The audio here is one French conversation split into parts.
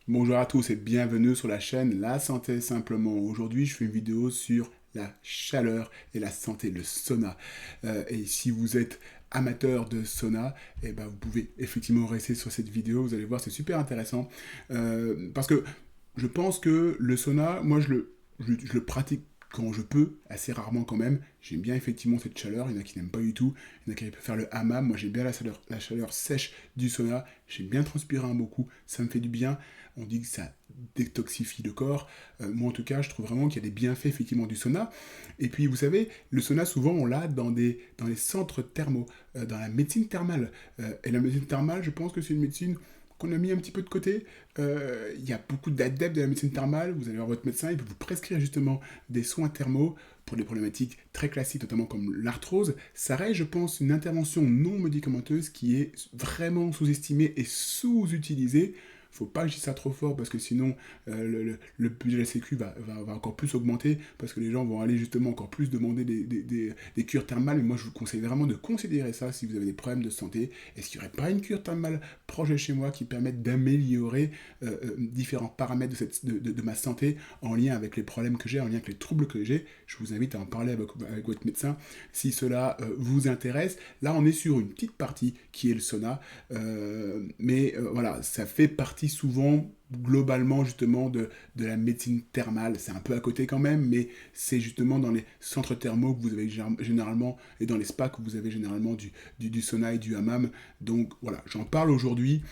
Bonjour à tous et bienvenue sur la chaîne La Santé Simplement. Aujourd'hui, je fais une vidéo sur la chaleur et la santé, le sauna. Et si vous êtes amateur de sauna, eh ben, vous pouvez effectivement rester sur cette vidéo. Vous allez voir, c'est super intéressant. Parce que je pense que le sauna, moi, je le pratique quand je peux, assez rarement quand même. J'aime bien effectivement cette chaleur. Il y en a qui n'aiment pas du tout. Il y en a qui peuvent faire le hammam. Moi, j'aime bien la chaleur sèche du sauna. J'aime bien transpirer un beaucoup. Ça me fait du bien. On dit que ça détoxifie le corps. Moi, en tout cas, je trouve vraiment qu'il y a des bienfaits effectivement du sauna. Et puis, vous savez, le sauna, souvent, on l'a dans les centres thermaux, dans la médecine thermale. Et la médecine thermale, je pense que c'est une médecine qu'on a mis un petit peu de côté. Il y a beaucoup d'adeptes de la médecine thermale. Vous allez voir votre médecin, il peut vous prescrire justement des soins thermaux pour des problématiques très classiques, notamment comme l'arthrose. Ça reste, je pense, une intervention non médicamenteuse qui est vraiment sous-estimée et sous-utilisée. Faut pas que je dise ça trop fort parce que sinon le budget de la Sécu va encore plus augmenter parce que les gens vont aller justement encore plus demander des cures thermales. Mais moi, je vous conseille vraiment de considérer ça si vous avez des problèmes de santé. Est-ce qu'il n'y aurait pas une cure thermale proche de chez moi qui permette d'améliorer différents paramètres de ma santé en lien avec les problèmes que j'ai, en lien avec les troubles que j'ai? Je vous invite à en parler avec votre médecin si cela vous intéresse. Là, on est sur une petite partie qui est le sauna. Voilà, ça fait partie souvent globalement justement de la médecine thermale. C'est un peu à côté quand même, mais c'est justement dans les centres thermaux que vous avez généralement, et dans les spas que vous avez généralement du sauna et du hammam. Donc voilà, j'en parle aujourd'hui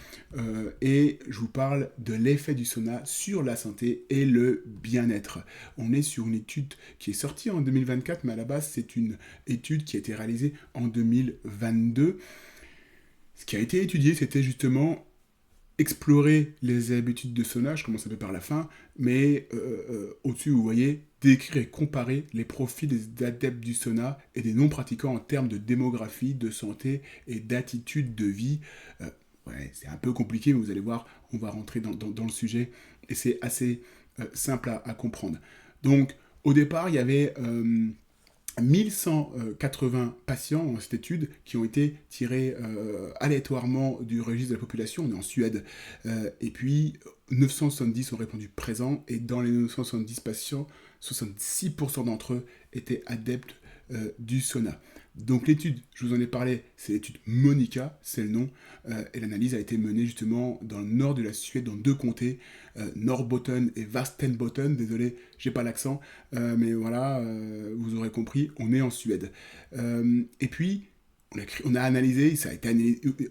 et je vous parle de l'effet du sauna sur la santé et le bien-être. On est sur une étude qui est sortie en 2024, mais à la base c'est une étude qui a été réalisée en 2022. Ce qui a été étudié, c'était justement explorer les habitudes de sauna, je commence un peu par la fin, mais au-dessus, vous voyez, décrire et comparer les profils des adeptes du sauna et des non-pratiquants en termes de démographie, de santé et d'attitude de vie. Euh, ouais, c'est un peu compliqué, mais vous allez voir, on va rentrer dans le sujet et c'est assez simple à comprendre. Donc, au départ, il y avait 1180 patients dans cette étude qui ont été tirés aléatoirement du registre de la population, on est en Suède, et puis 970 ont répondu présents, et dans les 970 patients, 66% d'entre eux étaient adeptes du sauna. Donc l'étude, je vous en ai parlé, c'est l'étude Monica, c'est le nom, et l'analyse a été menée justement dans le nord de la Suède, dans deux comtés, Norrbotten et Västerbotten, désolé, j'ai pas l'accent, mais voilà, vous aurez compris, on est en Suède. Et puis, on a analysé,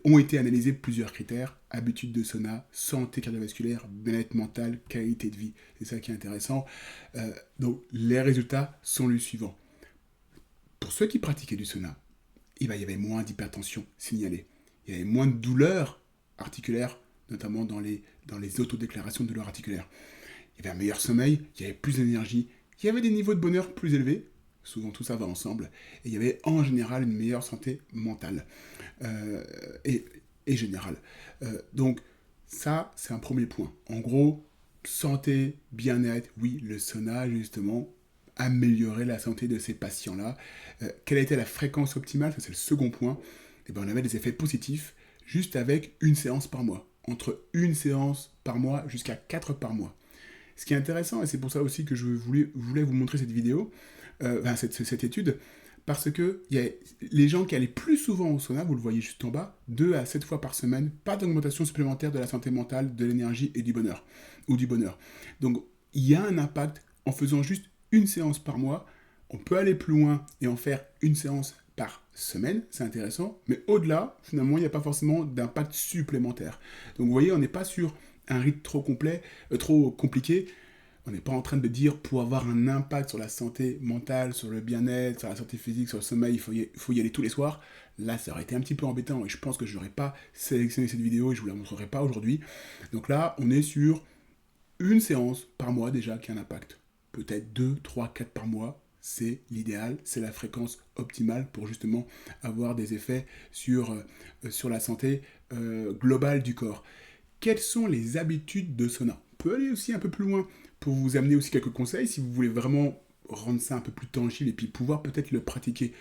ont été analysés plusieurs critères, habitude de sauna, santé cardiovasculaire, bien-être mental, qualité de vie. C'est ça qui est intéressant. Donc, les résultats sont les suivants. Pour ceux qui pratiquaient du sauna, il y avait moins d'hypertension signalée. Il y avait moins de douleurs articulaires, notamment dans les autodéclarations de douleurs articulaires. Il y avait un meilleur sommeil, il y avait plus d'énergie, il y avait des niveaux de bonheur plus élevés, souvent tout ça va ensemble, et il y avait en général une meilleure santé mentale euh, et, et générale. Donc ça, c'est un premier point. En gros, santé, bien-être, oui, le sauna, justement, améliorer la santé de ces patients-là. Quelle était la fréquence optimale? Ça, c'est le second point. Et ben, on avait des effets positifs juste avec une séance par mois. Entre une séance par mois jusqu'à 4 par mois. Ce qui est intéressant, et c'est pour ça aussi que je voulais vous montrer cette vidéo, cette étude, parce que les gens qui allaient plus souvent au sauna, vous le voyez juste en bas, 2 à 7 fois par semaine, pas d'augmentation supplémentaire de la santé mentale, de l'énergie et du bonheur, ou du bonheur. Donc il y a un impact en faisant juste une séance par mois. On peut aller plus loin et en faire une séance par semaine, c'est intéressant, mais au-delà, finalement, il n'y a pas forcément d'impact supplémentaire. Donc vous voyez, on n'est pas sur un rythme trop complet, trop compliqué. On n'est pas en train de dire pour avoir un impact sur la santé mentale, sur le bien-être, sur la santé physique, sur le sommeil, il faut y aller tous les soirs. Là, ça aurait été un petit peu embêtant et je pense que je n'aurais pas sélectionné cette vidéo et je ne vous la montrerai pas aujourd'hui. Donc là, on est sur une séance par mois déjà qui a un impact. Peut-être 2, 3, 4 par mois. C'est l'idéal, c'est la fréquence optimale pour justement avoir des effets sur la santé globale du corps. Quelles sont les habitudes de sauna? On peut aller aussi un peu plus loin pour vous amener aussi quelques conseils si vous voulez vraiment rendre ça un peu plus tangible et puis pouvoir peut-être le pratiquer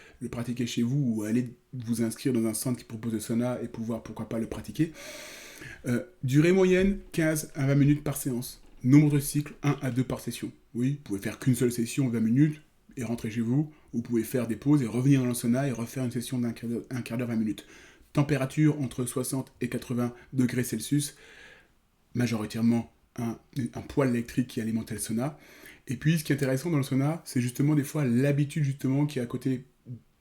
chez vous ou aller vous inscrire dans un centre qui propose le sauna et pouvoir pourquoi pas le pratiquer. Durée moyenne, 15 à 20 minutes par séance. Nombre de cycles, 1 à 2 par session. Oui, vous pouvez faire qu'une seule session, 20 minutes, et rentrer chez vous. Vous pouvez faire des pauses et revenir dans le sauna et refaire une session d'un quart d'heure, 20 minutes. Température entre 60 et 80 degrés Celsius. Majoritairement un poêle électrique qui alimente le sauna. Et puis, ce qui est intéressant dans le sauna, c'est justement des fois l'habitude justement qui est à côté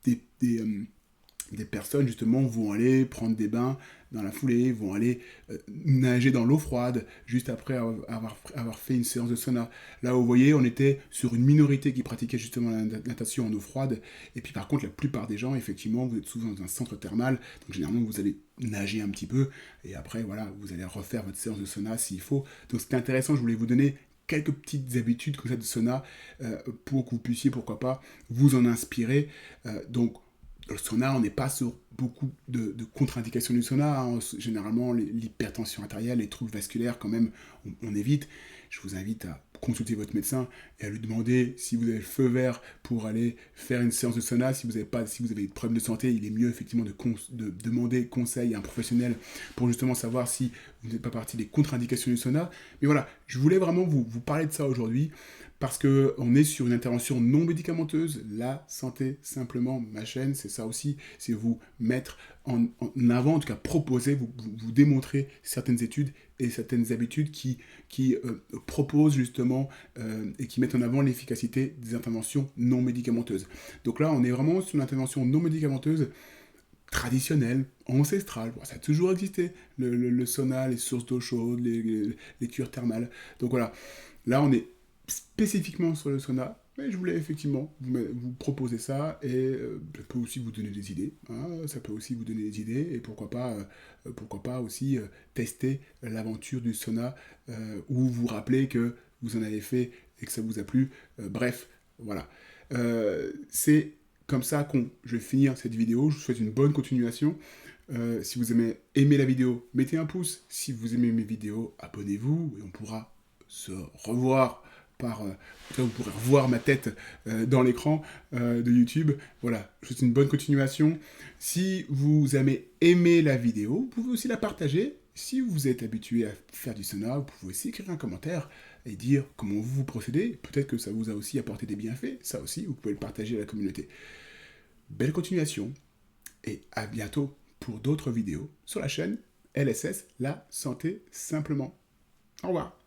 des personnes justement vont aller prendre des bains dans la foulée, vont aller nager dans l'eau froide juste après avoir fait une séance de sauna. Là, vous voyez, on était sur une minorité qui pratiquait justement la natation en eau froide. Et puis par contre, la plupart des gens, effectivement, vous êtes souvent dans un centre thermal. Donc généralement, vous allez nager un petit peu. Et après, voilà, vous allez refaire votre séance de sauna s'il faut. Donc c'était intéressant, je voulais vous donner quelques petites habitudes comme ça de sauna pour que vous puissiez, pourquoi pas, vous en inspirer. Donc, le sauna, on n'est pas sur beaucoup de contre-indications du sauna. Hein. Généralement, l'hypertension artérielle, les troubles vasculaires, quand même, on évite. Je vous invite à consulter votre médecin et à lui demander si vous avez le feu vert pour aller faire une séance de sauna. Si vous avez des problèmes de santé, il est mieux effectivement de demander conseil à un professionnel pour justement savoir si vous n'êtes pas partie des contre-indications du sauna. Mais voilà, je voulais vraiment vous parler de ça aujourd'hui parce qu'on est sur une intervention non médicamenteuse. La santé, simplement, ma chaîne, c'est ça aussi, c'est vous mettre en avant, en tout cas proposer, vous démontrer certaines études et certaines habitudes qui proposent justement et qui mettent en avant l'efficacité des interventions non médicamenteuses. Donc là, on est vraiment sur une intervention non médicamenteuse traditionnelle, ancestrale. Bon, ça a toujours existé, le sauna, les sources d'eau chaude, les cures thermales. Donc voilà, là on est spécifiquement sur le sauna, mais je voulais effectivement vous proposer ça et ça peut aussi vous donner des idées. Hein, ça peut aussi vous donner des idées et pourquoi pas aussi tester l'aventure du sauna ou vous rappeler que vous en avez fait et que ça vous a plu. Bref, voilà. C'est comme ça que je vais finir cette vidéo. Je vous souhaite une bonne continuation. Si vous aimez la vidéo, mettez un pouce. Si vous aimez mes vidéos, abonnez-vous et on pourra se revoir vous pourrez revoir ma tête dans l'écran de YouTube. Voilà, je vous souhaite une bonne continuation. Si vous avez aimé la vidéo, vous pouvez aussi la partager. Si vous êtes habitué à faire du sauna, vous pouvez aussi écrire un commentaire et dire comment vous procédez. Peut-être que ça vous a aussi apporté des bienfaits. Ça aussi, vous pouvez le partager à la communauté. Belle continuation et à bientôt pour d'autres vidéos sur la chaîne LSS, la santé simplement. Au revoir.